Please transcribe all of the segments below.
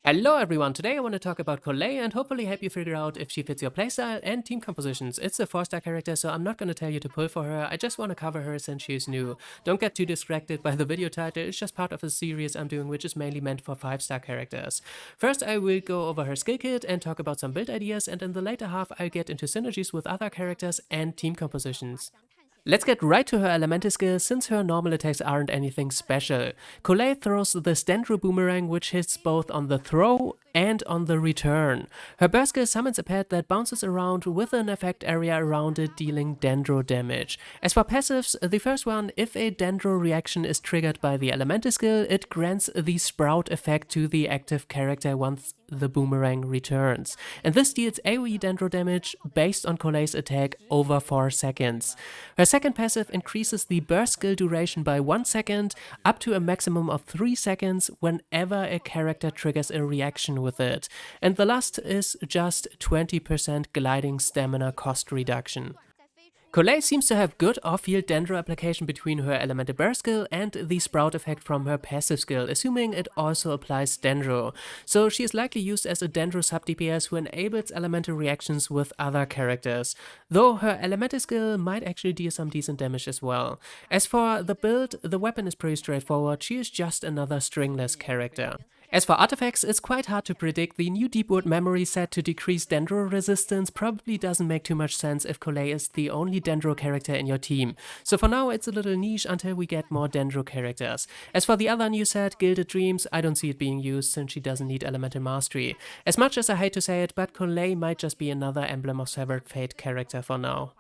Hello everyone, today I want to talk about Collei and hopefully help you figure out if she fits your playstyle and team compositions. It's a 4-star character, so I'm not going to tell you to pull for her, I just want to cover her since she's new. Don't get too distracted by the video title, it's just part of a series I'm doing which is mainly meant for 5-star characters. First I will go over her skill kit and talk about some build ideas, and in the later half I'll get into synergies with other characters and team compositions. Let's get right to her elemental skill, since her normal attacks aren't anything special. Collei throws the Dendro Boomerang, which hits both on the throw and on the return. Her burst skill summons a pet that bounces around with an effect area around it, dealing Dendro damage. As for passives, the first one, if a Dendro reaction is triggered by the elemental skill, it grants the Sprout effect to the active character once the boomerang returns. And this deals AoE Dendro damage based on Collei's attack over 4 seconds. Her second passive increases the burst skill duration by 1 second, up to a maximum of 3 seconds whenever a character triggers a reaction with it. And the last is just 20% gliding stamina cost reduction. Collei seems to have good off-field Dendro application between her elemental burst skill and the Sprout effect from her passive skill, assuming it also applies Dendro. So she is likely used as a Dendro sub-DPS who enables elemental reactions with other characters, though her elemental skill might actually deal some decent damage as well. As for the build, the weapon is pretty straightforward, she is just another stringless character. As for artifacts, it's quite hard to predict. The new Deepwood memory set to decrease Dendro resistance probably doesn't make too much sense if Collei is the only Dendro character in your team. So for now it's a little niche until we get more Dendro characters. As for the other new set, Gilded Dreams, I don't see it being used since she doesn't need elemental mastery. As much as I hate to say it, but Collei might just be another Emblem of Severed Fate character for now.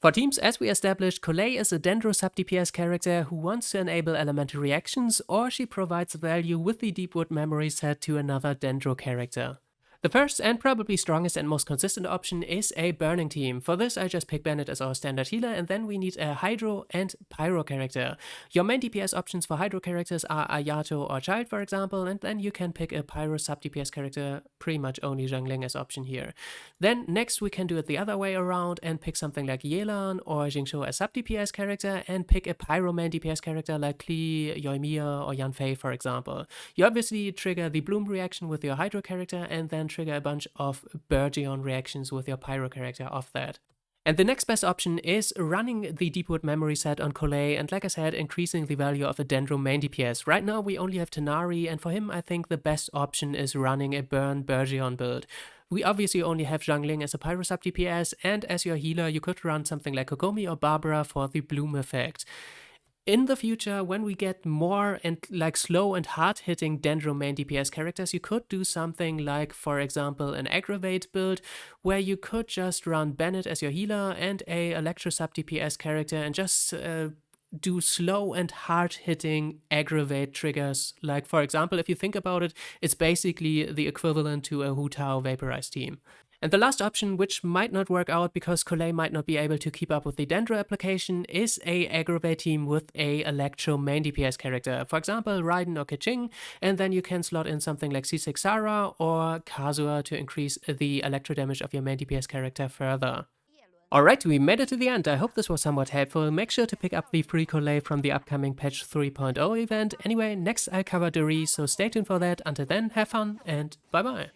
For teams, as we established, Collei is a Dendro sub-DPS character who wants to enable elemental reactions, or she provides value with the Deepwood memory set to another Dendro character. The first and probably strongest and most consistent option is a Burning team. For this I just pick Bennett as our standard healer, and then we need a Hydro and Pyro character. Your main DPS options for Hydro characters are Ayato or Child, for example, and then you can pick a Pyro sub-DPS character, pretty much only Zhangling as option here. Then next we can do it the other way around and pick something like Yelan or Jingzhou as sub-DPS character, and pick a Pyro main DPS character like Klee, Yoimiya or Yanfei, for example. You obviously trigger the Bloom reaction with your Hydro character, and then trigger a bunch of Burgeon reactions with your Pyro character off that. And the next best option is running the Deepwood memory set on Collei, and like I said, increasing the value of a Dendro main DPS. Right now we only have Tanari, and for him I think the best option is running a Burn Burgeon build. We obviously only have Zhangling as a Pyro sub DPS, and as your healer you could run something like Kokomi or Barbara for the Bloom effect. In the future, when we get more and slow and hard-hitting Dendro main DPS characters, you could do something like, for example, an Aggravate build, where you could just run Bennett as your healer and a Electro sub DPS character and just do slow and hard-hitting Aggravate triggers. Like, for example, if you think about it, it's basically the equivalent to a Hu Tao Vaporize team. And the last option, which might not work out because Collei might not be able to keep up with the Dendro application, is a Aggravate team with a Electro main DPS character. For example, Raiden or Keqing, and then you can slot in something like C6 Sarah or Kazuha to increase the Electro damage of your main DPS character further. Alright, we made it to the end. I hope this was somewhat helpful. Make sure to pick up the free Collei from the upcoming patch 3.0 event. Anyway, next I'll cover Doree, so stay tuned for that. Until then, have fun and bye bye.